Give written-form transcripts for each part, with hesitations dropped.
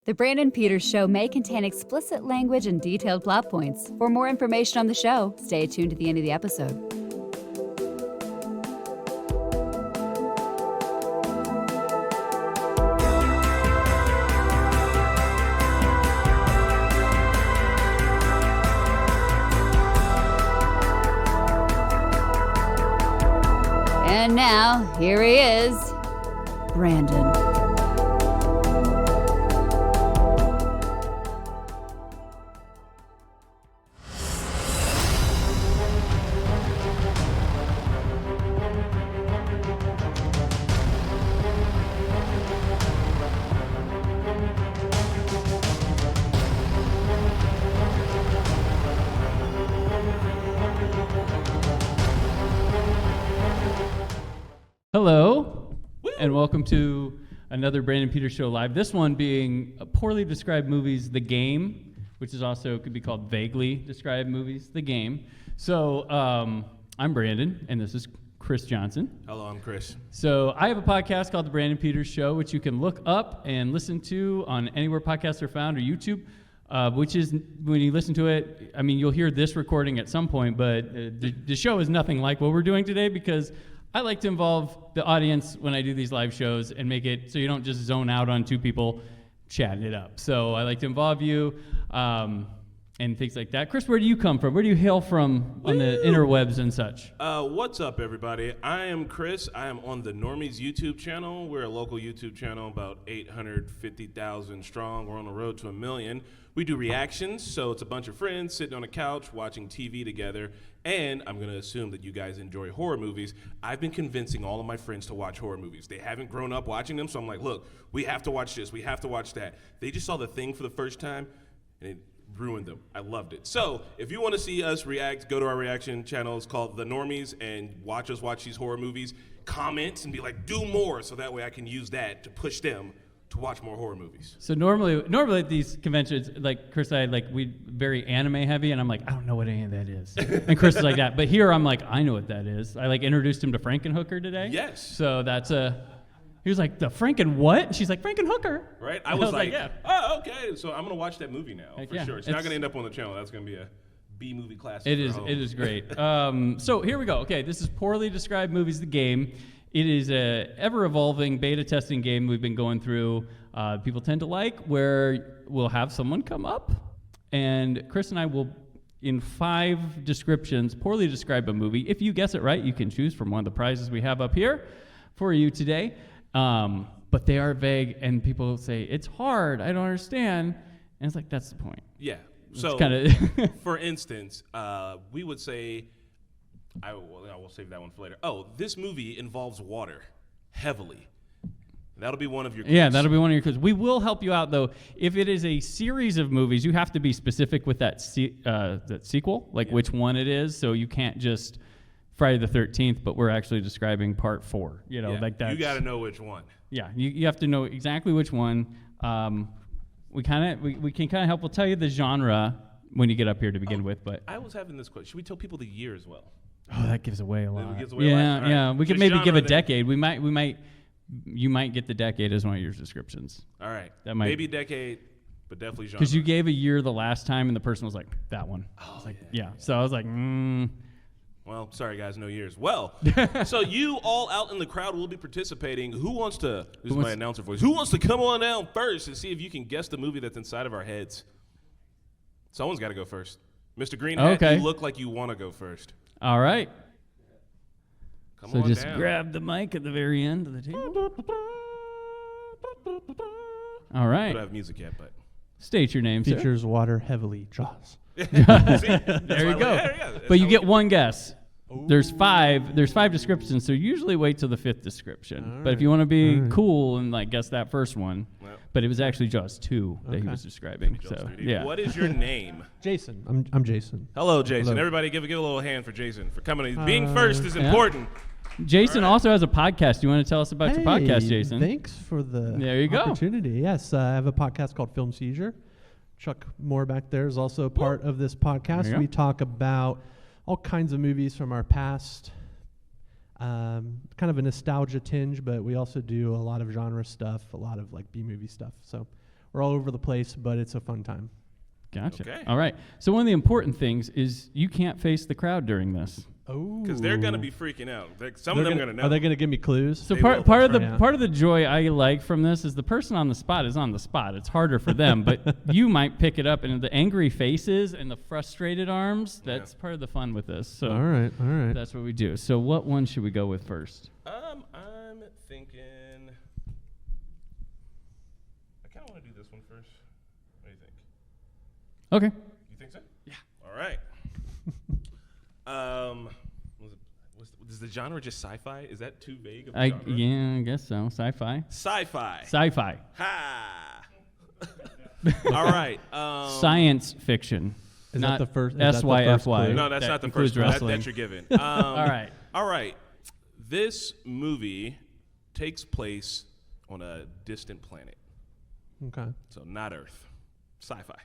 The Brandon Peters Show may contain explicit language and detailed plot points. For more information on the show, stay tuned to the end of the episode. And now, here he is, Brandon. Hello, and welcome to another Brandon Peters Show Live. This one being Poorly Described Movies, The Game, which is also could be called Vaguely Described Movies, The Game. So I'm Brandon, and this is Chris Johnson. Hello, I'm Chris. So I have a podcast called The Brandon Peters Show, which you can look up and listen to on anywhere podcasts are found or YouTube, which is, when you listen to it, I mean, you'll hear this recording at some point, but the show is nothing like what we're doing today because I like to involve the audience when I do these live shows and make it so you don't just zone out on two people chatting it up. So I like to involve you and things like that. Chris, where do you come from? Where do you hail from on the interwebs and such? What's up, everybody? I am Chris. I am on the Normies YouTube channel. We're a local YouTube channel, about 850,000 strong. We're on the road to 1 million. We do reactions, so it's a bunch of friends sitting on a couch watching TV together, and I'm going to assume that you guys enjoy horror movies. I've been convincing all of my friends to watch horror movies. They haven't grown up watching them, so I'm like, look, we have to watch this, we have to watch that. They just saw The Thing for the first time, and it ruined them. I loved it. So if you want to see us react, go to our reaction channel. It's called The Normies, and watch us watch these horror movies. Comment and be like, do more, so that way I can use that to push them to watch more horror movies. So normally at these conventions, like Chris and I, we very anime heavy, and I'm like, I don't know what any of that is. And Chris is like that. But here I'm like, I know what that is. I introduced him to Frankenhooker today. Yes. So that's he was like, the Franken what? She's like, Frankenhooker. Right? I was like, yeah. Oh, okay. So I'm going to watch that movie now, Heck for yeah. sure. It's not going to end up on the channel. That's going to be a B-movie classic. It is great. So here we go. Okay, this is Poorly Described Movies, The Game. It is a ever-evolving beta testing game we've been going through. People tend to like, where we'll have someone come up, and Chris and I will, in 5 descriptions, poorly describe a movie. If you guess it right, you can choose from one of the prizes we have up here for you today. But they are vague, and people say, it's hard, I don't understand. And it's like, that's the point. Yeah. So, for instance, we would say, I will save that one for later. Oh, this movie involves water heavily. That'll be one of your clues. Yeah, that'll be one of your clues. We will help you out, though. If it is a series of movies, you have to be specific with that sequel, which one it is. So you can't just Friday the 13th, but we're actually describing part 4. Like that. You got to know which one. Yeah, you have to know exactly which one. We can kind of help. We'll tell you the genre when you get up here to begin with. But I was having this question. Should we tell people the year as well? Oh, that gives away a lot. It gives away a lot? Yeah. Right. We could maybe give a decade. You might get the decade as one of your descriptions. All right. That might maybe decade, but definitely genre. Because you gave a year the last time, and the person was like, that one. I was like, yeah. So I was like, Well, sorry, guys, no years. Well, so you all out in the crowd will be participating. This is my announcer voice. Who wants to come on down first and see if you can guess the movie that's inside of our heads? Someone's got to go first. Mr. Green Hat, Okay. You look like you want to go first. All right. Come on just down. grab the mic at the very end of the table. All right. I don't have music yet, but. State your name, sir. Features water heavily. Jaws. There you go. But you get one guess. Ooh. There's 5 descriptions, so usually wait till the 5th description. All But if right. you want to be All right. cool and guess that first one, Well. but it was actually Jaws 2 that he Okay. was describing. Jaws So 3D. yeah. What is your name? Jason. I'm Jason. Hello, Jason. Hello. Everybody give a little hand for Jason for coming. Being first is Yeah. important. Jason All right. also has a podcast. Do you want to tell us about your podcast, Jason? Thanks for the There you go. opportunity. Yes, I have a podcast called Film Seizure. Chuck Moore back there is also a part of this There you podcast. go. We talk about all kinds of movies from our past, kind of a nostalgia tinge, but we also do a lot of genre stuff, a lot of B-movie stuff. So we're all over the place, but it's a fun time. Gotcha. Okay. All right. So one of the important things is you can't face the crowd during this. Oh, Because they're going to be freaking out. Some of them are going to know. Are they going to give me clues? So They part will, part of that's the right. part of the joy I like from this is the person on the spot is on the spot. It's harder for them, but you might pick it up. And the angry faces and the frustrated arms, that's part of the fun with this. So all right. that's what we do. So what one should we go with first? I'm thinking. I kind of want to do this one first. What do you think? Okay. You think so? Yeah. All right. Is the genre just sci-fi? Is that too vague of a genre? I guess so. Sci-fi. Sci-fi. Sci-fi. Ha. All right. Science fiction. Is not that the first? Is that the SYFY. first clue? No, that's That not the includes first one. wrestling. That you're given. All right. All right. This movie takes place on a distant planet, Okay. so not Earth. Sci-fi.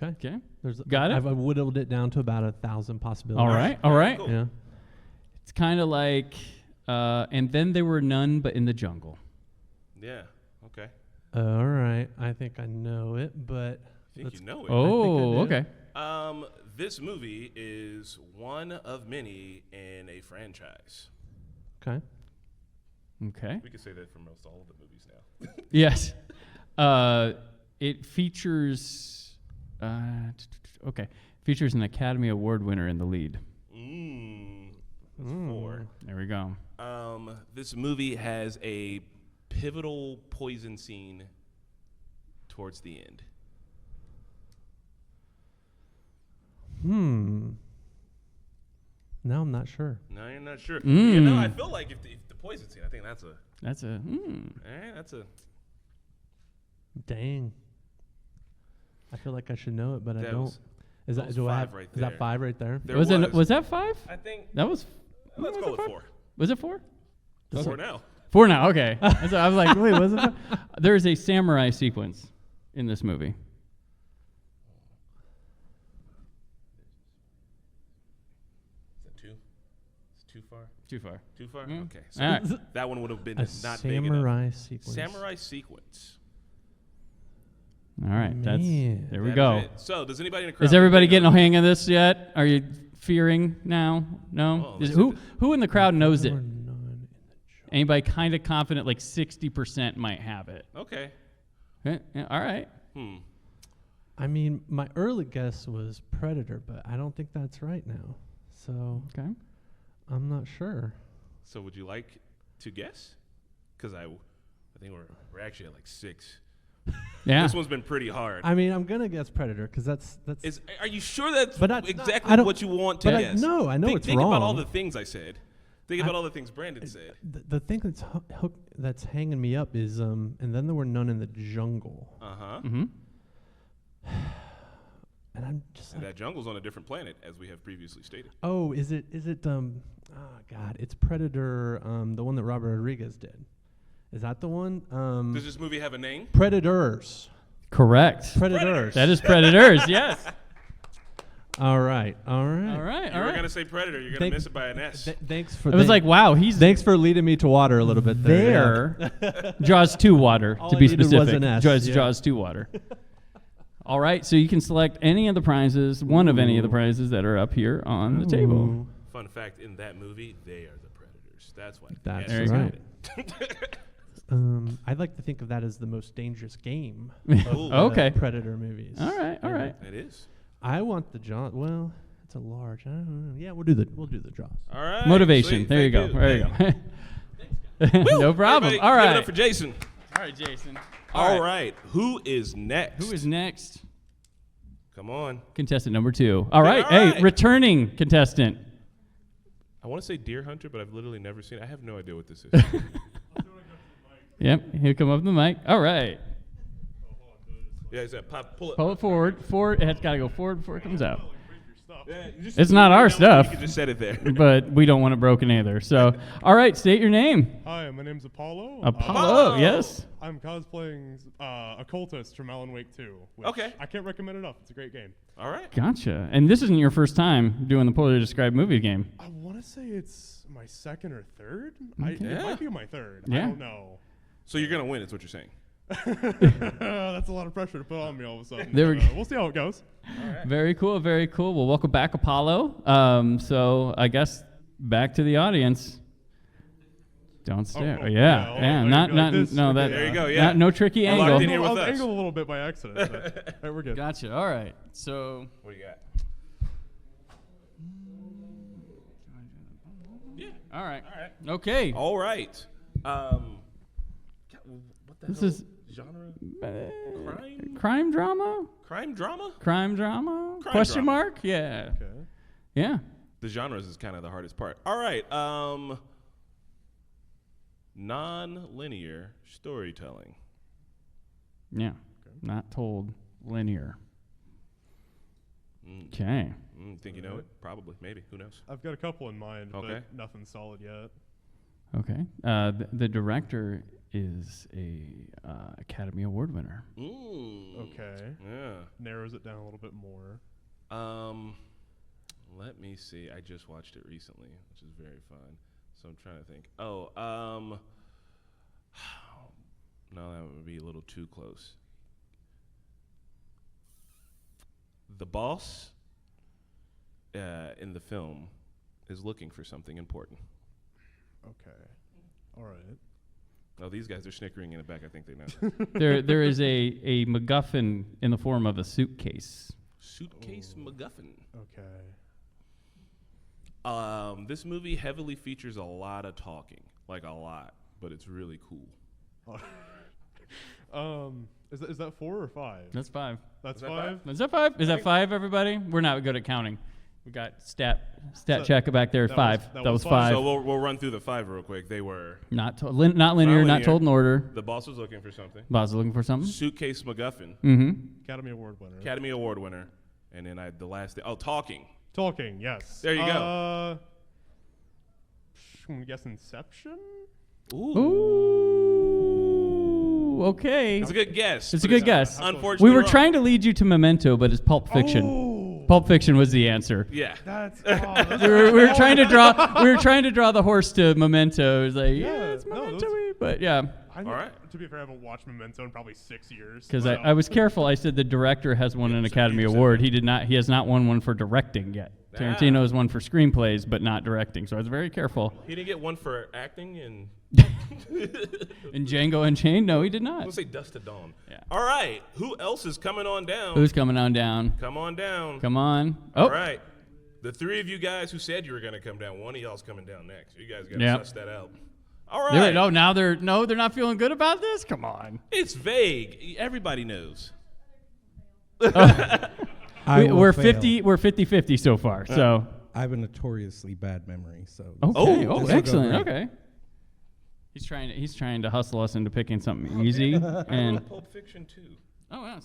Okay. Okay. Got it? I've whittled it down to about 1,000 possibilities. All right. All right. Cool. Yeah. It's kind of like, and then there were none but in the jungle. Yeah. Okay. All right. I think I know it, but I think you know it. Oh, do. okay. This movie is one of many in a franchise. okay. Okay. We could say that for most all of the movies now. Yes. It features. Okay. Features an Academy Award winner in the lead. That's 4. There we go. This movie has a pivotal poison scene towards the end. Now I'm not sure. No, you're not sure. Mm. You know, I feel like if the poison scene, I think that's a. That's a. That's a. Dang. I feel like I should know it, but I That don't. was- Is that that was do I 5 have? right Is that there. 5 right there? There Was it? Was that 5? I think. That was. Let's was go it with 5? 4. Was it 4? 4 now. 4 now. Okay. So I was like, wait, was it 5? There is a samurai sequence in this movie. Is that 2? It's too far. Too far. Too far. Mm. Okay. So All right. that one would have been A not big enough. samurai sequence. Samurai sequence. All right. That's. Man. There we That go. is it. So does anybody in the crowd? Is everybody think getting they a know? hang of this yet? Are you fearing now? No. Oh, Who in the crowd knows it? Or none in the jungle. Anybody kind of confident? Like 60% might have it. Okay. Okay, yeah, all right. I mean, my early guess was Predator, but I don't think that's right now. So Okay. I'm not sure. So would you like to guess? Because I think we're actually at like 6. Yeah. This one's been pretty hard. I mean, I'm gonna guess Predator because that's. Are you sure that's But that's not- exactly I don't- what you want to but guess? no, I know it's think about all wrong. the things I said. Think about all the things Brandon said. The thing that's hanging me up is and then there were none in the jungle, Uh-huh. Mm-hmm. and I'm just And like, that jungle's on a different planet, as we have previously stated. oh, is it oh God, it's Predator, the one that Robert Rodriguez did. Is that the one? Does this movie have a name? Predators. Correct. Predators. That is Predators. Yes. All right. All right. You All were right. going to say Predator. You're going to miss it by an S. Thanks for. It was like, wow, he's Thanks for leading me to water a little bit there. there. Jaws 2 water, All to I be needed was specific. an S, Jaws, yeah. Jaws 2 water. All right, so you can select any of the prizes, one of any of the prizes that are up here on the table. Ooh. Fun fact, in that movie, they are the Predators. That's why. That's There you go. right. I'd like to think of that as the most dangerous game. Ooh. Okay. Predator movies. All right, all right. It is. I want the Jaws. Well, it's a large. I don't know. Yeah, we'll do the Jaws. All right. Motivation. Sweet. There you go. Thank There you go. No problem. Everybody, All give it right. up for Jason. All right, Jason. All right. Who is next? Who is next? Come on. Contestant number 2. All right. all Hey, right. returning contestant. I want to say Deer Hunter, but I've literally never seen it. I have no idea what this is. Yep. He'll come up to the mic. All right. Yeah, is that pop? Pull it. Pull it forward. Forward. It's got to go forward before it comes out. Yeah, you just- It's not our you stuff. could just set it there. But we don't want it broken either. So, all right, state your name. Hi, my name's Apollo. Apollo, yes. I'm cosplaying Occultist from Alan Wake 2. Which Okay. I can't recommend enough. It's a great game. All right. Gotcha. And this isn't your first time doing the poorly described movie game. I want to say it's my second or third. Okay. It Yeah. might be my third. Yeah. I don't know. So you're gonna win, is what you're saying. That's a lot of pressure to put on me all of a sudden. There we but, go. We'll see how it goes. Very cool, very cool. Well, welcome back, Apollo. So I guess back to the audience. Don't stare. Yeah. Not this. no that. There you go, yeah. No tricky We're locked angle. in here I with was us. angled a little bit by accident. But, all right, we're good. Gotcha. All right. So What do you got? all right. All right. Okay. All right. What the This hell? is Genre? crime Crime? drama. Crime drama? Crime drama? Crime Question drama. mark? Yeah. Okay. Yeah. The genres is kind of the hardest part. All right. Non-linear storytelling. Yeah. Not told linear. Okay. Think you know it? Probably. Maybe. Who knows? I've got a couple in mind, Okay. but nothing solid yet. Okay. The director is a Academy Award winner. Okay. Yeah. Narrows it down a little bit more. Let me see. I just watched it recently, which is very fun. So I'm trying to think. No, that would be a little too close. The boss in the film is looking for something important. Okay. All right. Oh, these guys are snickering in the back. I think they know. there is a MacGuffin in the form of a suitcase. Suitcase MacGuffin. Okay. This movie heavily features a lot of talking, like a lot, but it's really cool. Is that 4 or 5? That's 5. That's Is that 5. Is that 5? Is that 5, everybody? We're not good at counting. We got stat So checker back there at that 5. was- that That was was five. 5. So we'll run through the 5 real quick. They were Not linear, not linear. told in order. the boss was looking for something. Boss is looking for something. Suitcase MacGuffin, Mm-hmm. Academy Award winner. Academy Award winner, and then the last thing. Oh, talking. Talking, yes. There you go. I'm guessing Inception? Ooh. Okay. It's a good guess. It's a but good guess. Unfortunately, We were wrong. trying to lead you to Memento, but it's Pulp Fiction. Oh, Pulp Fiction was the answer. Yeah. that's We were trying to draw. We were trying to draw the horse to Memento. It was like, Yeah, it's no, Memento-y, but yeah. All right. To be fair, I haven't watched Memento in probably 6 years. Because so- I was careful. I said the director has won an so Academy you said Award. that. He did not. He has not won one for directing yet. Tarantino has won for screenplays, but not directing. So I was very careful. He didn't get one for acting, and In Django Unchained, no, he did I'm gonna not. say Dust to Dawn. Yeah. All right. Who else is coming on down? Who's coming on down? Come on down. Come on. Oh, All right. The 3 of you guys who said you were gonna come down, one of y'all's coming down next. You guys gotta Yep. suss that out. All They're- right. oh, now they're not feeling good about this. Come on. It's vague. Everybody knows. We're 50-50 so far. So I have a notoriously bad memory, so okay. Oh, Oh, okay. excellent. Okay. He's trying to hustle us into picking something easy and. Pulp Fiction 2. Oh, wow.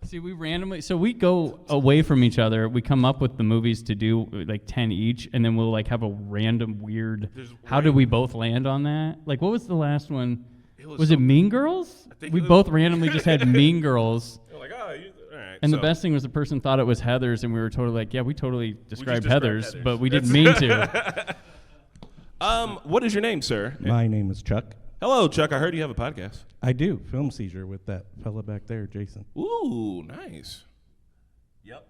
See, we randomly, so we go away from each other. We come up with the movies to do like 10 each, and then we'll like have a random weird. How did we both land on that? Like, what was the last one? Was it Mean Girls? think We it was- both randomly just had Mean Girls. You're like, all right. And so, the best thing was the person thought it was Heather's, and we were totally like, yeah, we totally described described Heather's, Heather's. but we didn't mean to. What is your name, sir? my name is Chuck. Hello, Chuck. I heard you have a podcast. I do Film Seizure with that fella back there, Jason. Ooh, nice. Yep.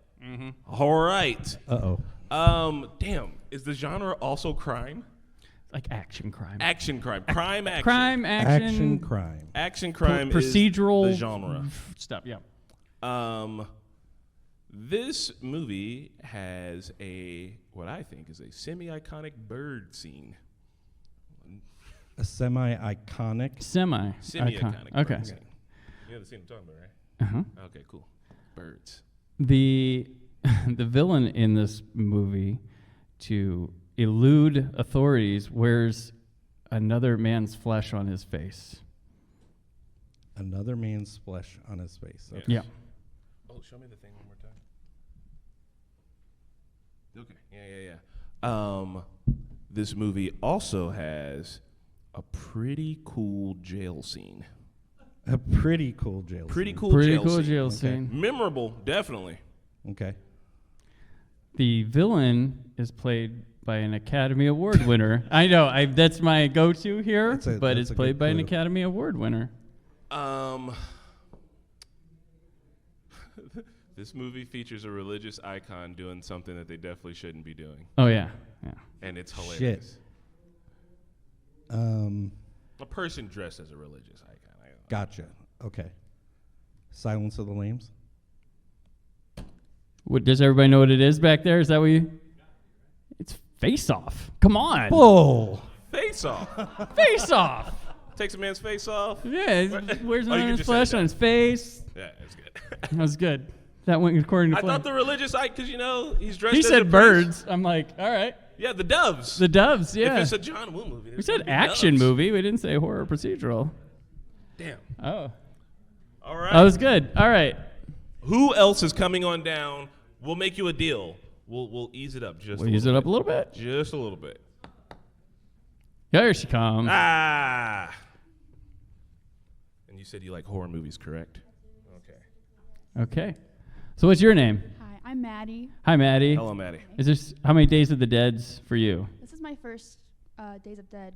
All right. Damn. Is the genre also crime? Like action crime. Action crime. Crime action. Crime, Action crime. Action crime procedural is the genre. stuff, yeah. This movie has what I think is a semi-iconic bird scene. A semi-iconic. Semi-iconic Okay. bird scene. You know the scene I'm talking about, right? Uh-huh. Okay, cool. Birds. The villain in this movie, to elude authorities, wears another man's flesh on his face. Another man's flesh on his face. Okay. Yeah. Oh, show me the thing one more time. Okay. Yeah. This movie also has a pretty cool jail scene. A pretty cool jail Pretty scene. cool Pretty jail cool scene. jail scene. Memorable, definitely. Okay. The villain is played by an Academy Award winner. I know, that's my go-to here, That's but a it's played good by an clue. Academy Award winner. This movie features a religious icon doing something that they definitely shouldn't be doing, Oh yeah. and it's hilarious. Shit. A person dressed as a religious icon. Gotcha. Okay. Silence of the Lambs. What does everybody know what it is back there? Is that what you? It's Face Off. Come on. Bull. Face off. Face Off. Takes a man's face off. Yeah, he wears it Oh, you on could his just flesh, say on his face. Yeah, it's good. That was good. That went according to I plan. thought the religious icon, because he's dressed. He as a said priest. birds. I'm like, all right. Yeah, the doves. The doves, yeah. If it's a John Woo movie, We there's said gonna be action doves. movie. We didn't say horror procedural. Damn. Oh. All right. That was good. All right. Who else is coming on down? We'll make you a deal. We'll ease it up just. We'll a use little it up a little bit. bit. Just a little bit. Here she comes. Ah. And you said you like horror movies, correct? Okay. Okay. So what's your name? Hi, I'm Maddie. Hi, Maddie. Hello, Maddie. Is this how many Days of the Dead's for you? This is my first Days of Dead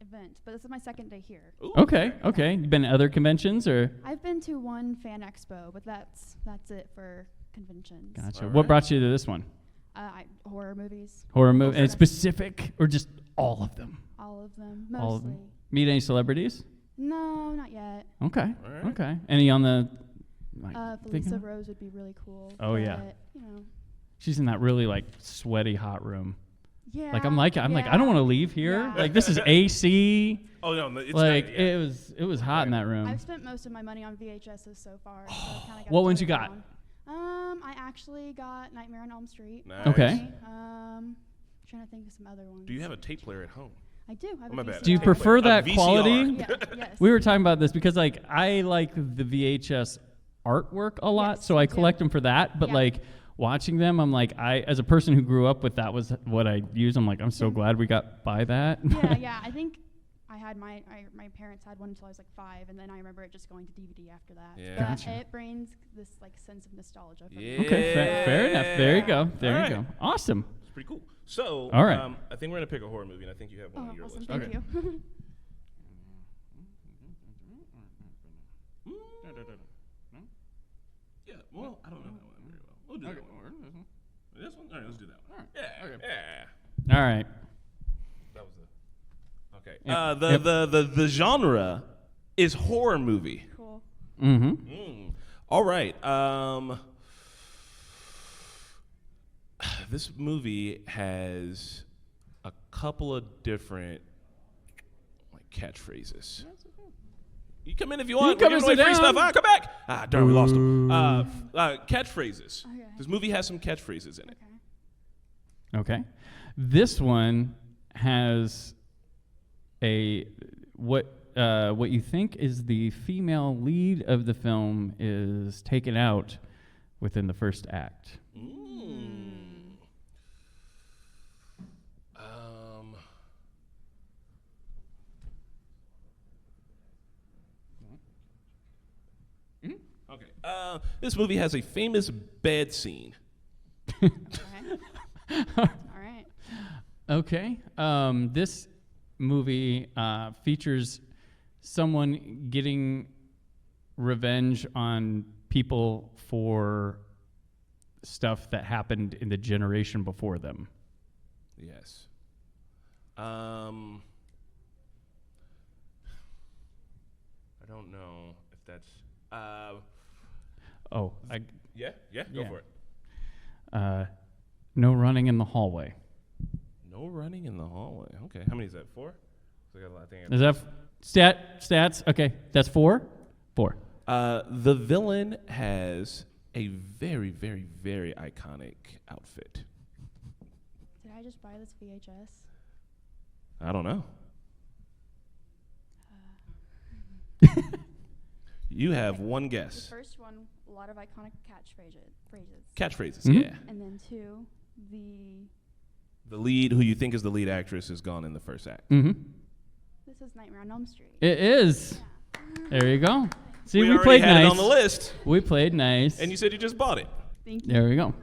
event, but this is my second day here. Ooh. Okay. Okay. You been to other conventions or? I've been to one fan expo, but that's it for conventions. Gotcha. All What right. brought you to this one? Horror movies, Horror movie, and Okay. specific or just all of them? all of them, All of mostly. them. Meet any celebrities? No, not yet. Okay. All right. Okay. Any on the? Like, thinking Felisa of? Rose would be really cool. Oh, yeah. but, you know, She's in that really like sweaty hot room. yeah. Like I'm like I don't want to leave here. Yeah. Like this is AC. Oh no, it's Like not, yeah. it was hot in that room. I've spent most of my money on VHSs so far. So I kinda got What to ones turn you it got? down. I actually got Nightmare on Elm Street. Nice. Okay. Trying to think of some other ones. Do you have a tape player at home? I do. I have Oh, my a bad. Do you VCR. prefer A that VCR. quality? Yeah, yes. We were talking about this because like I like the VHS artwork a lot, Yes, so I me collect too. them for that. But Yeah. like watching them, I'm like as a person who grew up with that was what I use. I'm like I'm so glad we got by that. Yeah. I think I had my parents had one until I was like 5, and then I remember it just going to DVD after that. Yeah. But Gotcha. it brings this like sense of nostalgia for me. Yeah. Okay, fair enough. There you go. There All you right. go. Awesome. It's pretty cool. So, All right. I think we're gonna pick a horror movie, and I think you have one Oh, on your awesome. list. Thank Okay. you. Yeah. Well, I don't know that one very well. We'll do that one. This one. All right, let's do that one. Yeah. All right. That was the. Okay. Yep. The genre is horror movie. Cool. Mm-hmm. All right. This movie has a couple of different like catchphrases. You come in if you want. come We're and giving away sit free down. stuff. Come back. Darn, we lost them. Catchphrases. Okay. This movie has some catchphrases in it. Okay. Okay. This one has what you think is the female lead of the film is taken out within the first act. Okay. This movie has a famous bed scene. Okay. All right. Okay. This movie features someone getting revenge on people for stuff that happened in the generation before them. Yes. I don't know if that's. Yeah. Go Yeah. for it. No running in the hallway. No running in the hallway. Okay. How many is that? 4? So I got a lot of things. Is that stats? Okay, that's 4. 4. The villain has a very, very, very iconic outfit. Did I just buy this VHS? I don't know. You have one The guess. first one, a lot of iconic phrases. Catchphrases, Mhm. yeah. And then 2, The lead, who you think is the lead actress, is gone in the first act. Mm-hmm. this is Nightmare on Elm Street. It is. There you go. See, we already played had nice. it on the list, We played nice. and you said you just bought it. Thank you. There we go.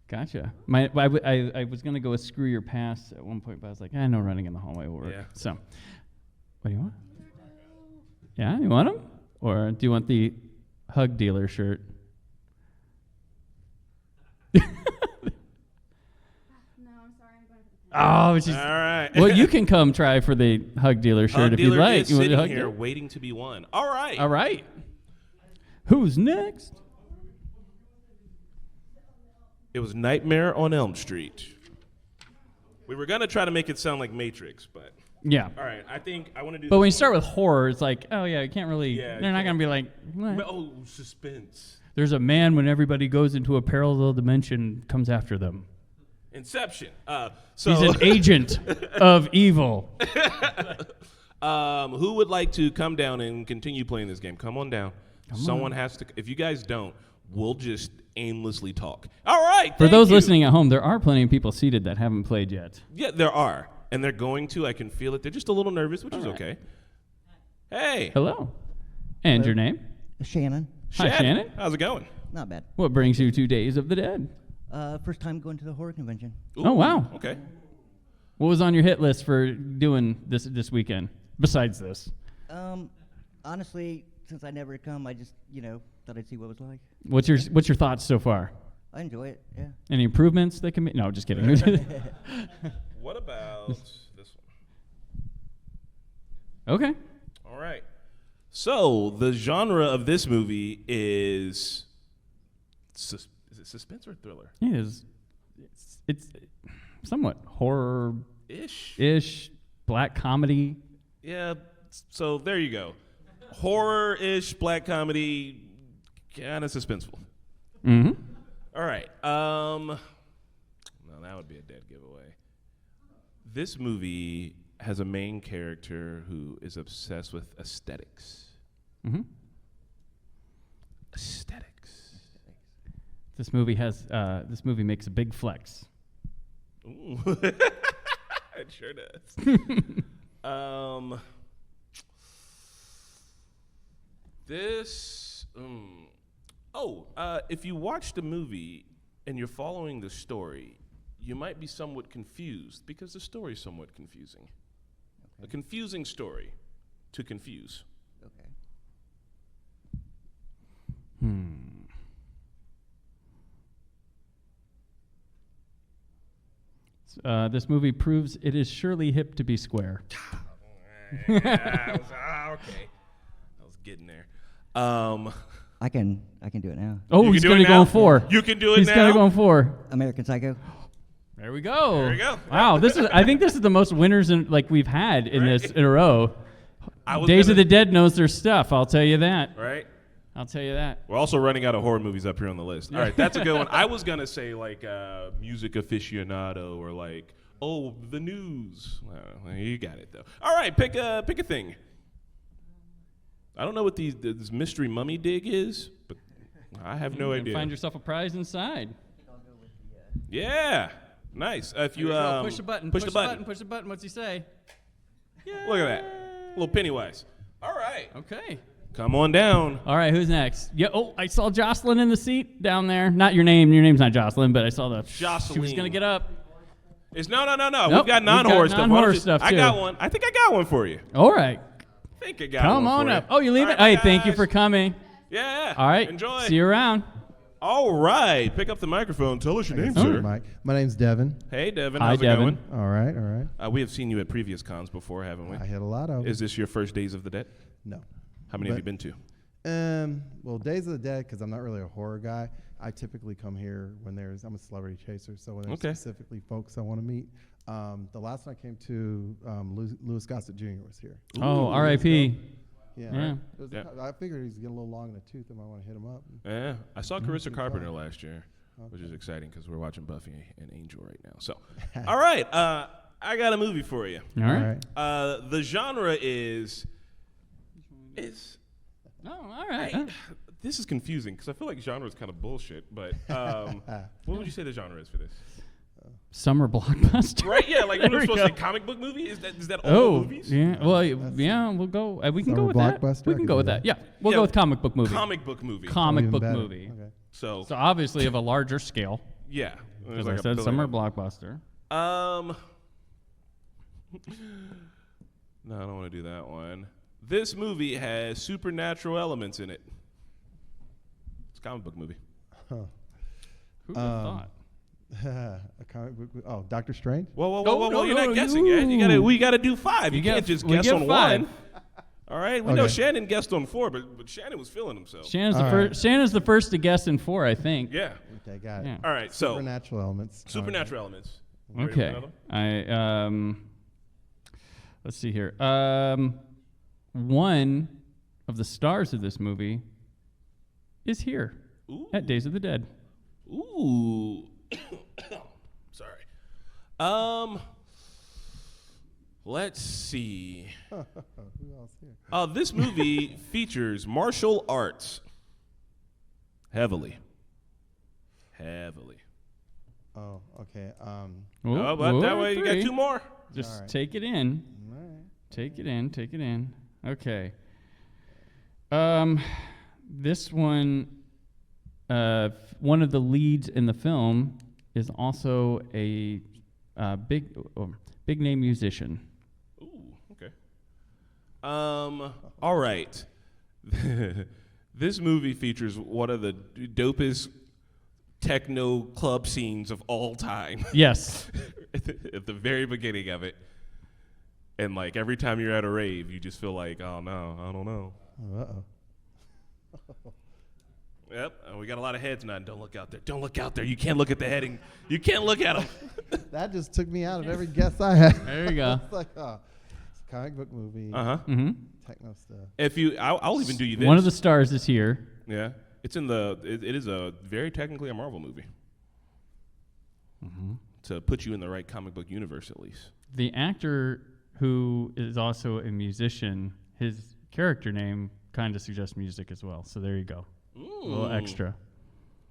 Gotcha. I was gonna go with screw your past at one point, but I was like, no running in the hallway will work. Yeah. So, what do you want? Yeah, you want them? Or do you want the hug dealer shirt? No, I'm sorry. I'm going for the Oh, she's. All right. Well, you can come try for the hug dealer shirt Hug if you'd dealer like. is You want the sitting hug here dealer? waiting to be won. All right. All right. Who's next? It was Nightmare on Elm Street. We were going to try to make it sound like Matrix, but Yeah. all right. I think I want to do But when you this start with horror, it's like, oh yeah, you can't really. Yeah, they're you not gonna can't. be like, what? one. Oh, suspense. There's a man when everybody goes into a parallel dimension comes after them. Inception. He's an agent of evil. Who would like to come down and continue playing this game? Come on down. Someone has to. If you guys don't, we'll just aimlessly talk. All right. For thank those you. listening at home, there are plenty of people seated that haven't played yet. Yeah, there are, and they're going to. I can feel it. They're just a little nervous, which is right. okay. Hey, Hello. And your name? Shannon. Hi, Shannon. How's it going? Not bad. What brings you to Days of the Dead? First time going to the horror convention. Oh, wow. Okay. What was on your hit list for doing this weekend, besides this? Honestly, since I never come, I just, thought I'd see what it was like. What's your thoughts so far? I enjoy it, yeah. Any improvements that can be? No, just kidding. What about this one? Okay. All right. So the genre of this movie is is it suspense or thriller? It is. It's somewhat horror-ish, Ish. black comedy. Yeah. So there you go. Horror-ish, black comedy, kind of suspenseful. Mm-hmm. All right. No, that would be a dead giveaway. This movie has a main character who is obsessed with aesthetics. Mm-hmm. Aesthetics. This movie makes a big flex. Ooh. It sure does. If you watch the movie and you're following the story, you might be somewhat confused because the story is somewhat confusing. Okay. A confusing story to confuse. Okay. This movie proves it is surely hip to be square. Okay. I was getting there. I can do it now. Oh, You he's can do going it to go now? in 4. You can do it He's now. going to go in 4. American Psycho. There we go. There we go. Wow, I think this is the most winners we've had in Right. this in a row. Days of the Dead knows their stuff. I'll tell you that. Right. I'll tell you that. We're also running out of horror movies up here on the list. All right, that's a good one. I was gonna say like music aficionado or like the news. Well, you got it though. All right, pick a thing. I don't know what this mystery mummy dig is, but I have no You can idea. Find yourself a prize inside. Yeah, nice. If you There you go. Push the button. push the button. Push the button. What's he say? Look at that, little Pennywise. All right, Okay. come on down. All right, who's next? Yeah. Oh, I saw Jocelyn in the seat down there. Not your name. Your name's not Jocelyn, but I saw the. She was Jocelyn. gonna get up. It's no. Nope, We've got non-horror stuff. Why don't non-horror you- stuff, I too. got one. I think I got one for you. All right. I think I got Come one on for up. you. Oh, you leave All it? right, Hey, thank you guys. for coming. Yeah. All right. Enjoy. See you around. All right. Pick up the microphone. Tell us your name, Sorry, sir. Mike. My name's Devin. Hey, Devin. Hi, How's Devin. it going? All right, all right. We have seen you at previous cons before, haven't we? I hit a lot of. Is this your first Days of the Dead? No. How many have you been to? Well, Days of the Dead, because I'm not really a horror guy. I typically come here when I'm a celebrity chaser, so when there's Okay. specifically folks I want to meet. The last one I came to, Louis Gossett Jr. was here. Oh, R.I.P. Yeah. Yeah. It was Yeah. I figured he's getting a little long in the tooth. I might want to hit him up. Yeah. I saw Mm-hmm. Carissa Good Carpenter try. last year, which is Okay. exciting because we're watching Buffy and Angel right now. So, all right. I got a movie for you. All right. The genre is. Oh, all right. This is confusing because I feel like genre is kind of bullshit. But what would you say the genre is for this? Summer blockbuster. Right? Yeah, like There we're we supposed to go. say comic book movie. Is that all Oh, movies? yeah. Well, yeah. We'll go. We can go Summer with that. blockbuster, We I can can go do with that. that. Yeah, we'll Yeah, go with comic book movie. Comic book movie. Comic Even book better. movie. Okay. So So obviously of a larger scale, yeah, because I said summer blockbuster. No, I don't want to do that one. This movie has supernatural elements in it. It's a comic book movie. Huh. Who would have thought? A comic book. Oh, Doctor Strange. Whoa! You're not guessing yet. We gotta do 5. You can't just guess on 5. 1. All right. We know Shannon guessed on 4, but Shannon was feeling himself. Shannon's the first to guess in 4, I think. Yeah. Okay, got it. Yeah. All right. So Supernatural elements. supernatural elements. You ready Okay. for another? Let's see here. One of the stars of this movie is here at Days of the Dead. Ooh. Sorry. Let's see. Who else here? This movie features martial arts heavily. Oh, okay. Oh, but that way you got 2 more. Just right. take it in. All right. Take it in. Okay. This one, one of the leads in the film is also a big name musician. Ooh, okay. All right. This movie features one of the dopest techno club scenes of all time. Yes. At the very beginning of it. And like every time you're at a rave, you just feel like, oh no, I don't know. Uh-oh. Yep, we got a lot of heads nodding. Don't look out there. Don't look out there. You can't look at the heading. You can't look at them. That just took me out of every guess I had. There you go. It's like, it's a comic book movie. Mm-hmm. Techno stuff. If you, I'll even do you this. One of the stars is here. Yeah, it's in the. It is a very technically a Marvel movie. Mm-hmm. To put you in the right comic book universe, at least. The actor who is also a musician, his character name kind of suggests music as well. So there you go. Ooh. A little extra.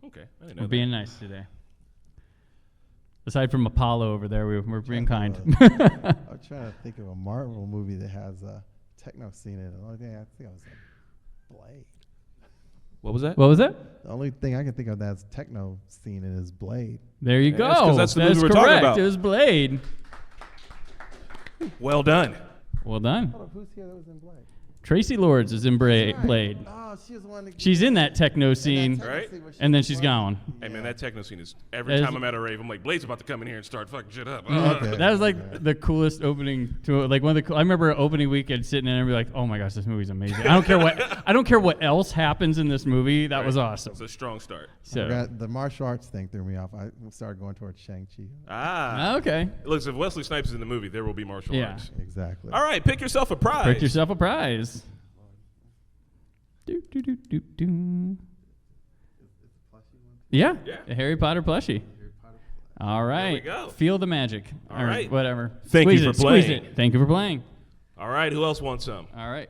Okay, I didn't know We're that. being nice today. Aside from Apollo over there, we're being kind. I'm trying to think of a Marvel movie that has a techno scene in it. The only thing I think of was Blade. What was that? What was it? The only thing I can think of that's techno scene in is Blade. There you Yeah, go. that's 'cause that's the movie we're correct. talking about. It was Blade. Well done. Well done. Hold up, who's here that was in Blade? Tracy Lords is in Blade. Oh, she was the one that She's in that techno scene, Right? and then she's gone. Hey man, that techno scene is every That time is- I'm at a rave, I'm like, Blade's about to come in here and start fucking shit up. Okay. That was like the coolest opening to like one of the. I remember opening weekend sitting in and be like, "Oh my gosh, this movie's amazing." I don't care what else happens in this movie. That was awesome. It's a strong start. So The martial arts thing threw me off. I started going towards Shang-Chi. okay, Look, if Wesley Snipes is in the movie, there will be martial Yeah. arts. Exactly. All right, pick yourself a prize. pick yourself a prize. Do, do, do, do, do. Yeah, Yeah. a Harry Potter plushie. All right, we go. Feel the magic. All Or right. whatever. Thank you Squeeze for it, squeeze playing. it. Thank you for playing. All right, who else wants some? All right.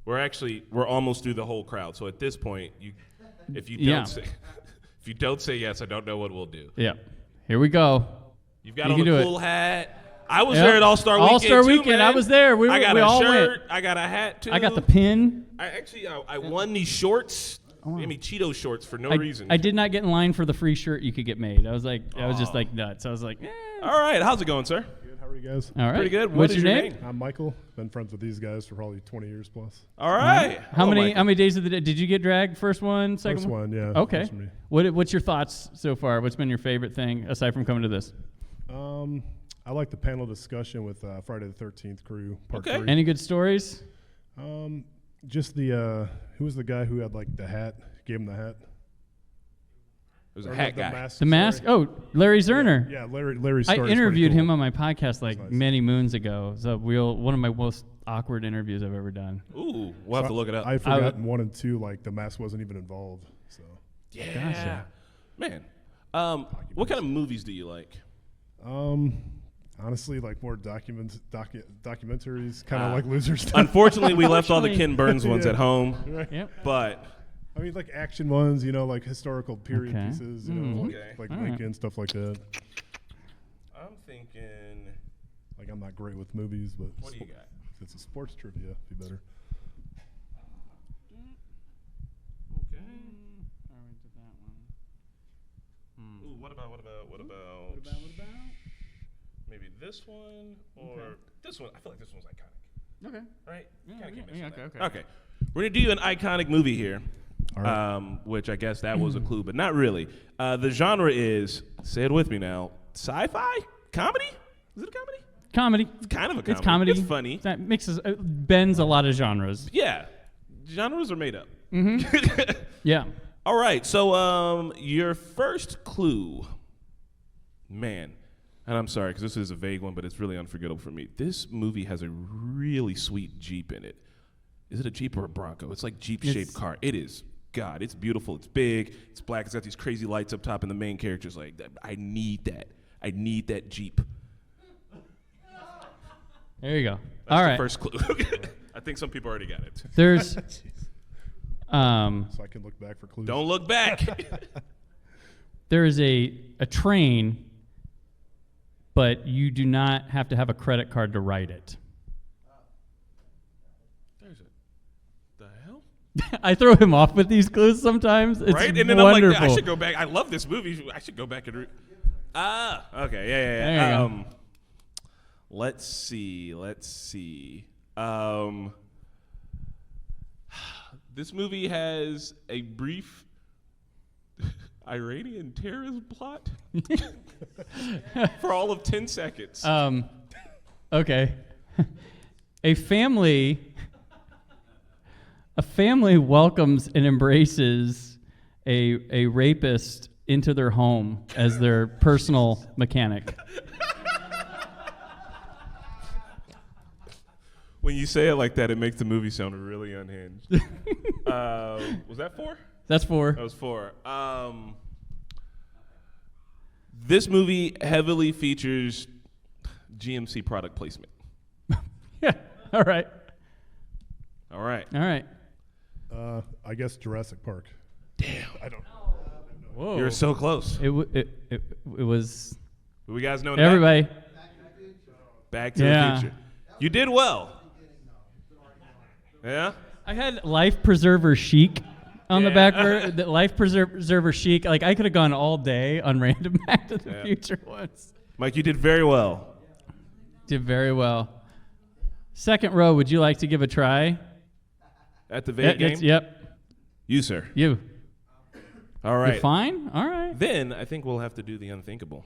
We're almost through the whole crowd. So at this point, if you don't say yes, I don't know what we'll do. Yeah. Here we go. You've got You on can a do it. cool hat. I was Yep. there at All-Star Weekend. All-Star too, Weekend, man. I was there. We I got we a all shirt. went. I got a hat too. I got the pin. I won these shorts. Gave me Cheeto shorts for no reason. I did not get in line for the free shirt you could get made. I was just like nuts. I was like, All right, how's it going, sir? Good. How are you guys? all right. Pretty good. What's What is your name? I'm Michael. Been friends with these guys for probably 20 years plus. All right. How Hello, many Michael. how many days of the day did you get dragged? First one, second First one, yeah. Okay. First for me. What's your thoughts so far? What's been your favorite thing aside from coming to this? I like the panel discussion with Friday the 13th crew, part Okay. 3. Any good stories? Just the, who was the guy who had like the hat, gave him the hat? It was a Or hat the guy. mask, The mask. sorry. Oh, Larry Zerner. Yeah, Larry I Starr is interviewed pretty him cool. on my podcast like That's nice. many moons ago. So one of my most awkward interviews I've ever done. Ooh, we'll have to look it up. I forgot in 1 and 2, like the mask wasn't even involved. So yeah. Gotcha. Man. What kind of movies do you like? honestly, like more documentaries, kind of like loser stuff. Unfortunately, we left all the Unfortunately. Ken Burns ones at home, Yep. but I mean, like action ones, like historical period Okay. pieces, Okay. like All right. Lincoln, stuff like that. I'm thinking. Like I'm not great with movies, but What do you got? if it's a sports trivia, it'd be better. Okay. Ooh, what about maybe this one or this one? I feel like this one's iconic. Okay. Right? Yeah, Kinda can't miss yeah, that. okay. Okay. We're going to do an iconic movie here, All right. which I guess that was a clue, but not really. The genre is, say it with me now, sci-fi? Comedy? Is it a comedy? Comedy. It's kind of a comedy. It's comedy. It's funny. That mixes, bends a lot of genres. Yeah. Genres are made up. Yeah. All right. So your first clue, man, and I'm sorry because this is a vague one, but it's really unforgettable for me. This movie has a really sweet Jeep in it. Is it a Jeep or a Bronco? It's like Jeep-shaped car. It is. God, it's beautiful. It's big. It's black. It's got these crazy lights up top, and the main character's like, I need that. I need that Jeep. There you go. That's All the right. first clue. I think some people already got it. There's, So I can look back for clues. Don't look back. there is a train, but you do not have to have a credit card to ride it. There's it. The hell? I throw him off with these clues sometimes. It's Right? And then wonderful. I'm like, I should go back. I love this movie. I should go back and okay. Yeah. There you go. Let's see. This movie has a brief Iranian terrorism plot for all of 10 seconds. Okay. A family welcomes and embraces a rapist into their home as their personal mechanic. When you say it like that, it makes the movie sound really unhinged. Was that 4? That's 4. That was 4. This movie heavily features GMC product placement. Yeah. All right. All right. All right. I guess Jurassic Park. Damn. I don't. Whoa. You're so close. It was You guys know everybody. Back to Yeah. the Future. You did well. Yeah? I had Life Preserver Chic on the Yeah. back. The Life Preserver Chic. Like I could have gone all day on random Back to the Yeah. Future ones. Mike, you did very well. Did very well. Second row, would you like to give a try? At the vague game? Yep. You, sir. You. All right. You're fine? All right. Then I think we'll have to do the unthinkable.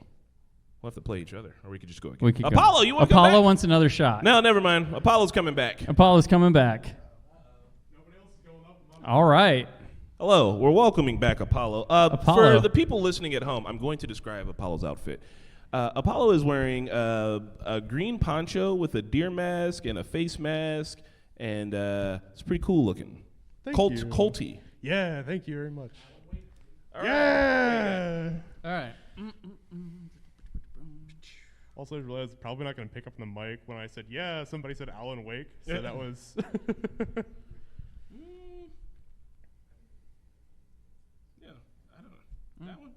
We'll have to play each other, or we could just go again. We could go. Apollo, you want to go Apollo back? wants another shot. No, never mind. Apollo's coming back. Apollo's coming back. All right. Hello, we're welcoming back Apollo. Apollo. For the people listening at home, I'm going to describe Apollo's outfit. Apollo is wearing a green poncho with a deer mask and a face mask, and it's pretty cool looking. Thank you. Colty. Yeah, thank you very much. All right. Yeah. All right. Also, I realized probably not going to pick up the mic when I said, yeah, somebody said Alan Wake. So Yeah. that was. Yeah, I don't know. That one?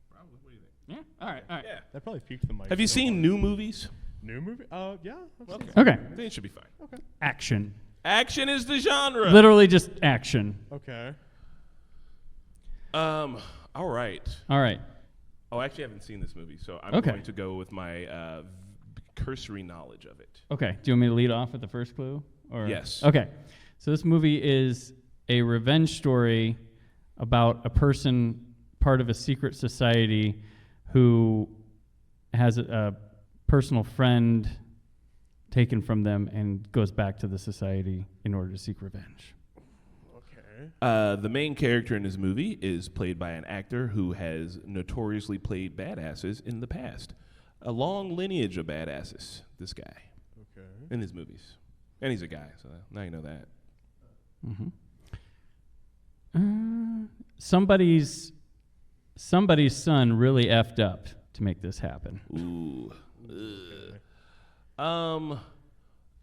Probably. What do you think? Yeah. All right. All right. Yeah. That probably peaked the mic. Have you so seen hard. new movies? New movie? Yeah. I've seen Okay. some. Okay. I think it should be fine. Action. Action is the genre. Literally just action. Okay. All right. All right. Oh, actually, I haven't seen this movie, so I'm Okay. going to go with my cursory knowledge of it. Okay. Do you want me to lead off with the first clue? Or Yes. Okay. So this movie is a revenge story about a person part of a secret society who has a personal friend taken from them and goes back to the society in order to seek revenge. Okay. The main character in this movie is played by an actor who has notoriously played badasses in the past. A long lineage of badasses, this guy, Okay. in his movies. And he's a guy, so now you know that. Somebody's son really effed up to make this happen. Ooh.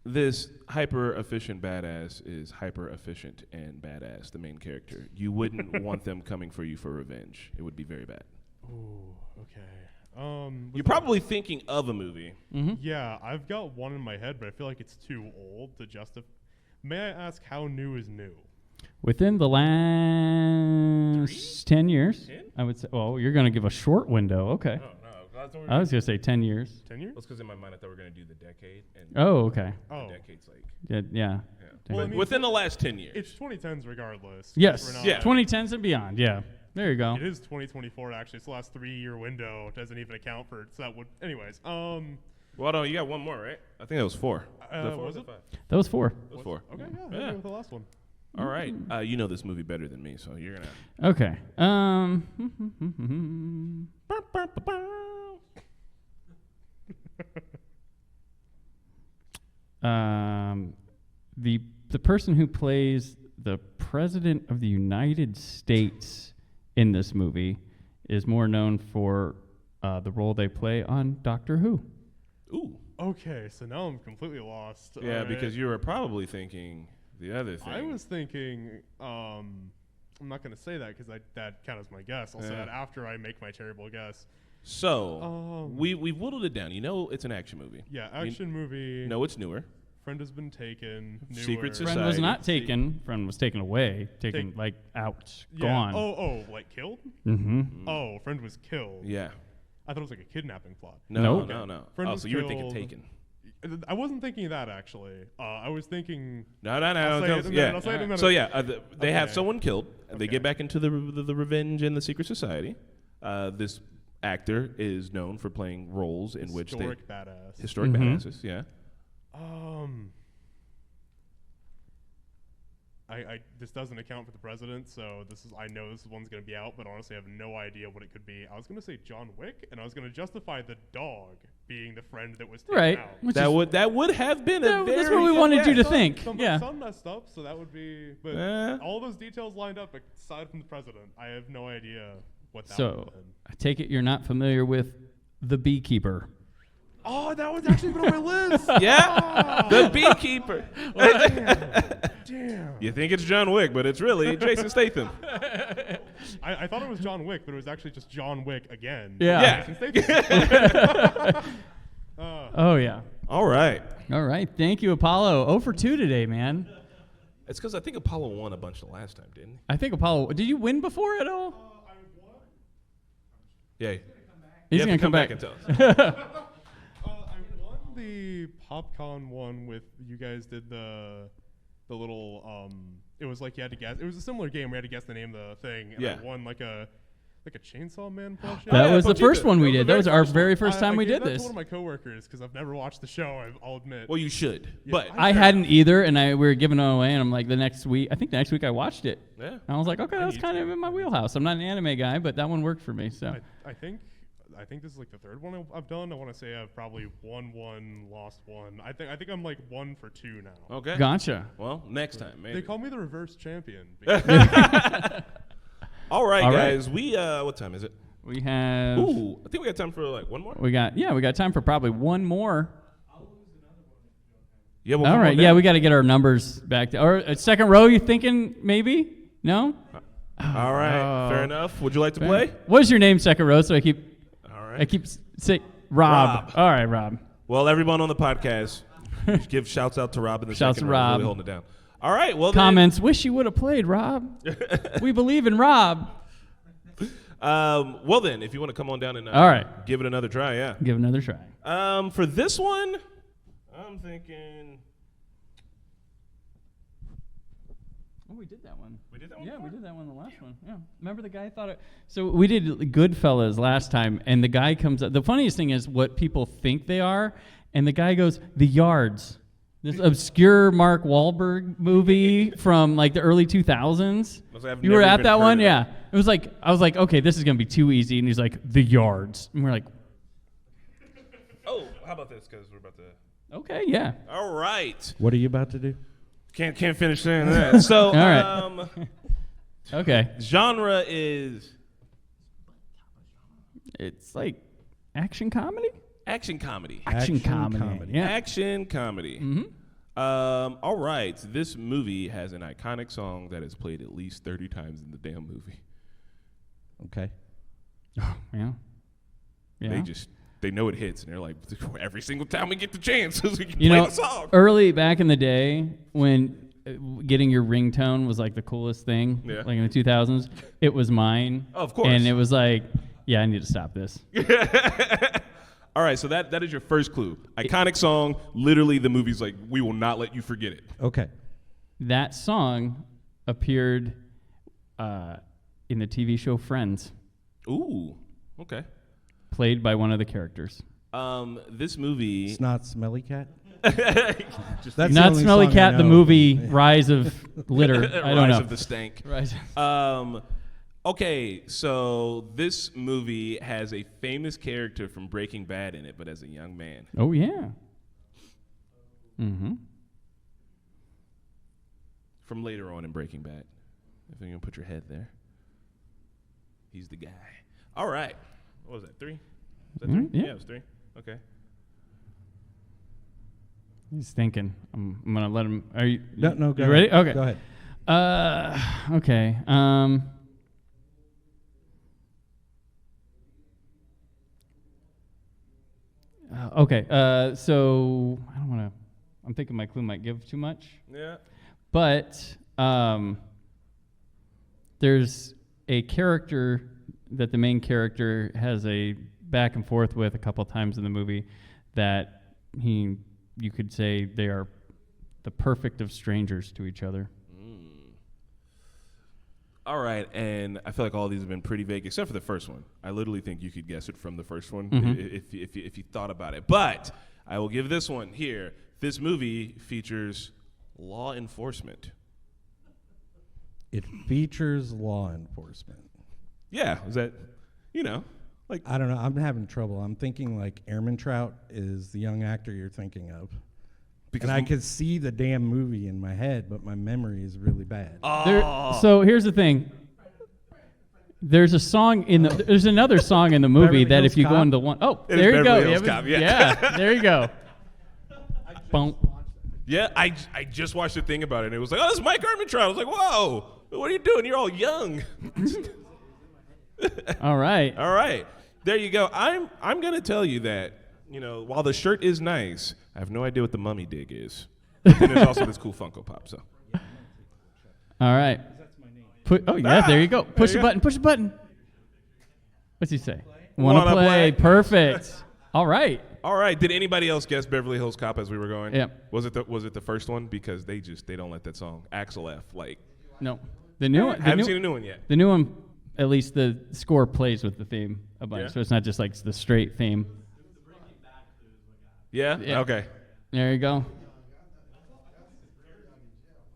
This hyper-efficient badass is hyper-efficient and badass, the main character. You wouldn't want them coming for you for revenge. It would be very bad. Ooh. Okay. You're probably thinking of a movie. Yeah, I've got one in my head, but I feel like it's too old to justify. May I ask how new is new? Within the last 10 years, 10? I would say. Well, you're going to give a short window. Okay. Oh, no. I was gonna say 10 years. 10 years? That's because in my mind I thought we were going to do the decade. And Oh, okay. Oh. the decade's like... Yeah. Yeah. Well, I But mean, within the last 10 years. It's 2010s regardless. 'cause Yes. we're not- Yeah. 2010s and beyond. Yeah. There you go. It is 2024 actually. It's the last 3-year window. Doesn't even account for it. So that would. Anyways. Well, no, you got one more, right? I think that was 4. Was it? 5? That was 4. That was 4. Okay. Yeah. Yeah. I'll go with the last one. All right. You know this movie better than me, so you're going to... Okay. The person who plays the President of the United States in this movie is more known for the role they play on Doctor Who. Ooh. Okay. So now I'm completely lost. Yeah, because you were probably thinking the other thing. I was thinking. I'm not going to say that because that counts as my guess. I'll say Yeah. that after I make my terrible guess. So, we've whittled it down. You know it's an action movie. Yeah, action movie. No, it's newer. Friend has been taken. Secret newer. Society. Friend was not taken. Friend was taken away. Taken, Take- like, out. Yeah. Gone. Like killed? Mm-hmm. Oh, friend was killed. Yeah. I thought it was like a kidnapping plot. No, Nope. no. Friend Oh, was so you were thinking killed. Taken. I wasn't thinking that actually. I was thinking. No. I'll say it in a minute, I'll say it in a minute. So yeah, they have Okay. someone killed. They Okay. get back into the revenge in the secret society. This actor is known for playing roles in which they Historic badass. historic badasses. Yeah. This doesn't account for the president, so I know this one's gonna be out, but honestly I have no idea what it could be. I was gonna say John Wick, and I was gonna justify the dog being the friend that was taken Right. out. Which That is- would have been a very that's what we wanted you to think. Some Yeah. messed up, so that would be. But all those details lined up aside from the president, I have no idea what that would So, have been. I take it you're not familiar with The Beekeeper. Oh, that was actually been on my list. Yeah. The beekeeper. Damn. You think it's John Wick, but it's really Jason Statham. I thought it was John Wick, but it was actually just John Wick again. Yeah. Jason Statham. Oh, yeah. All right. All right. Thank you, Apollo. 0 for 2 today, man. It's because I think Apollo won a bunch the last time, didn't he? I think Apollo. Did you win before at all? Yeah. He's You going have to come back and tell us. I won the PopCon one with you guys did the little it was like you had to guess. It was a similar game. We had to guess the name of the thing. And Yeah. I won like a Chainsaw Man plushie. That was the but you first did. one we That was did. the That was very our first very first time I we gave did that to this. one of my coworkers because I've never watched the show. I'll admit. Well, you should. Yeah, But I hadn't either, and we were giving it away, and I'm like, the next week I watched it. yeah. And I was like, okay, that was need kind to. of in my wheelhouse. I'm not an anime guy, but that one worked for me. So I think this is like the third one I've done. I want to say I've probably won one, lost one. I think I'm like 1 for 2 now. Okay. gotcha. Well, next time, maybe. They call me the reverse champion. All right, All right. guys. We what time is it? We have. Ooh, I think we got time for like one more. We got time for probably one more. Yeah. Well, All come right, on yeah, down. we got to get our numbers back to. Or second row, you thinking maybe? No. All right. Fair enough. Would you like to play? What's your name, second row? So I keep All right. say Rob. Rob. All right, Rob. Well, everyone on the podcast, just give shouts out to Rob in the Shouts second to row. Rob. Really holding it down. All right. Well, Comments. Wish you would have played, Rob. We believe in Rob. Well, then, if you want to come on down and All right. give it another try, yeah. Give it another try. For this one, I'm thinking. Oh, we did that one. We did that one. Yeah, before? we did that one the last one. Yeah. Remember the guy thought it. So we did Goodfellas last time, and the guy comes up. The funniest thing is what people think they are, and the guy goes, The Yards. This obscure Mark Wahlberg movie from like the early 2000s. I've You were never at even that heard one? of Yeah. it. It was like, I was like, okay, this is going to be too easy. And he's like, The Yards. And we're like, Oh, how about this? Because we're about to. okay, yeah. All right. What are you about to do? Can't finish saying that. So, right. Okay. genre is It's like action comedy? action comedy. Action comedy. comedy. Yeah. Action comedy. Mm-hmm. All right. This movie has an iconic song that is played at least 30 times in the damn movie. Okay. Yeah. Yeah. They know it hits, and they're like, every single time we get the chance, we can You play know, the song. early back in the day when getting your ringtone was like the coolest thing, Yeah. like in the 2000s, it was mine. Oh, of course. And it was like, Yeah, I need to stop this. All right, so that is your first clue. Iconic song. Literally, the movie's like, we will not let you forget it. Okay. That song appeared in the TV show Friends, Ooh, okay. played by one of the characters. This movie. Snot Smelly Cat. Just That's the Not only Smelly song I Cat, the know. movie Rise of Litter. I don't Rise know. of the Stank. Rise. Okay, so this movie has a famous character from Breaking Bad in it, but as a young man. Oh, yeah. Mm-hmm. From later on in Breaking Bad. If you're going to put your head there. He's the guy. All right. What was that, 3? Was that 3? Yeah. Yeah, it was 3. Okay. He's thinking. I'm going to let him. Are you, No, go you ahead. ready? Okay. Go ahead. Okay. Okay. So I don't want to. I'm thinking my clue might give too much. Yeah. But there's a character that the main character has a back and forth with a couple times in the movie that you could say they are the perfect of strangers to each other. All right, and I feel like all these have been pretty vague, except for the first one. I literally think you could guess it from the first one if you thought about it. But I will give this one here. This movie features law enforcement. It features law enforcement. Yeah, is that, like. I don't know. I'm having trouble. I'm thinking like Airman Trout is the young actor you're thinking of. Because And I could see the damn movie in my head, but my memory is really bad. So here's the thing. There's a song there's another song in the movie Beverly that Hills if you go Cop? into one, It is there you go. Beverly Hills Cop, yeah. Yeah, there you go. Boom. Yeah, I just watched a thing about it, and it was like, oh, this is Mike Ehrmantraut. I was like, whoa, what are you doing? You're all young. All right. All right, there you go. I'm going to tell you that, while the shirt is nice, I have no idea what the mummy dig is. And there's also this cool Funko Pop, so. All right. There you go. Push the button. Push the button. What's he say? Wanna play. Perfect. All right. All right. Did anybody else guess Beverly Hills Cop as we were going? Yep. Was it the first one? Because they don't let that song. Axel F. Like. No. The new one. Haven't seen a new one yet. The new one, at least the score plays with the theme a bunch, Yeah. so it's not just like the straight theme. Yeah? Yeah. Okay. There you go.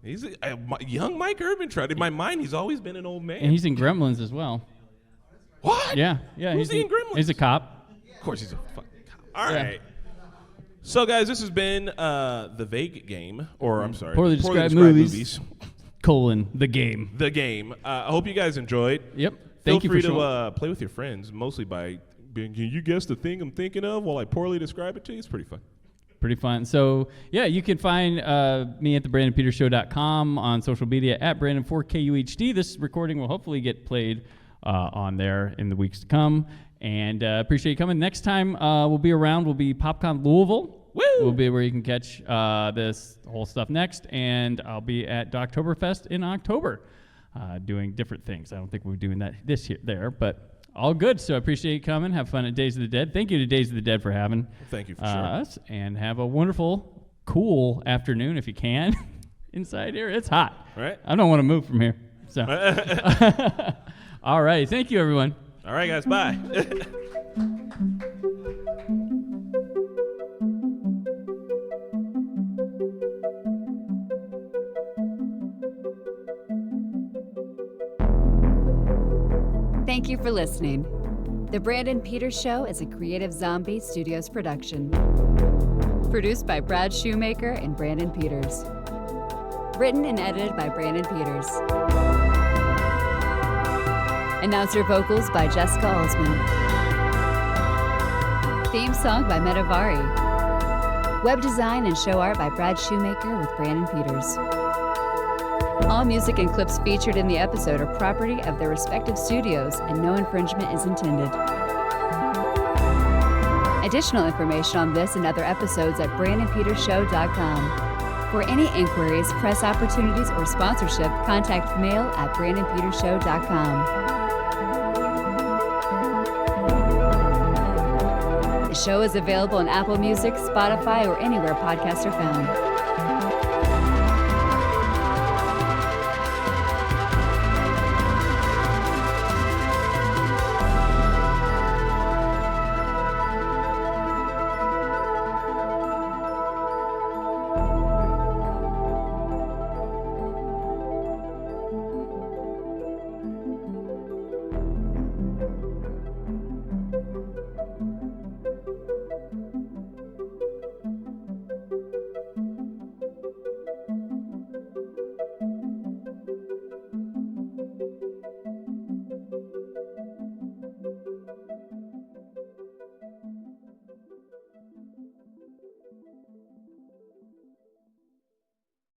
He's a young Mike Ehrmantraut. In my mind, he's always been an old man. And he's in Gremlins as well. What? Yeah. Who's he in Gremlins? He's a cop. Of course he's a fucking cop. All right. So, guys, this has been the Vague Game, or I'm sorry, Poorly described movies. The game. The game. I hope you guys enjoyed. Yep. Feel Thank you free for to showing. play with your friends, mostly by being, can you guess the thing I'm thinking of while I poorly describe it to you? It's pretty fun. Pretty fun. So, yeah, you can find me at thebrandonpetershow.com, on social media at Brandon4KUHD. This recording will hopefully get played on there in the weeks to come. And appreciate you coming. Next time we'll be around. We'll be PopCon Louisville. Woo! Will be where you can catch this whole stuff next. And I'll be at Doctoberfest in October doing different things. I don't think we're doing that this year there, but all good. So I appreciate you coming. Have fun at Days of the Dead. Thank you to Days of the Dead for having Thank you for us. And have a wonderful, cool afternoon if you can inside here. It's hot. Right. I don't want to move from here. So, all right. Thank you, everyone. All right, guys. Bye. Thank you for listening. The Brandon Peters Show is a Creative Zombie Studios production. Produced by Brad Shoemaker and Brandon Peters. Written and edited by Brandon Peters. Announcer vocals by Jessica Alsman. Theme song by Metavari. Web design and show art by Brad Shoemaker with Brandon Peters. All music and clips featured in the episode are property of their respective studios, and no infringement is intended. Additional information on this and other episodes at BrandonPetersShow.com. For any inquiries, press opportunities, or sponsorship, contact mail at BrandonPetersShow.com. show is available on Apple Music, Spotify, or anywhere podcasts are found.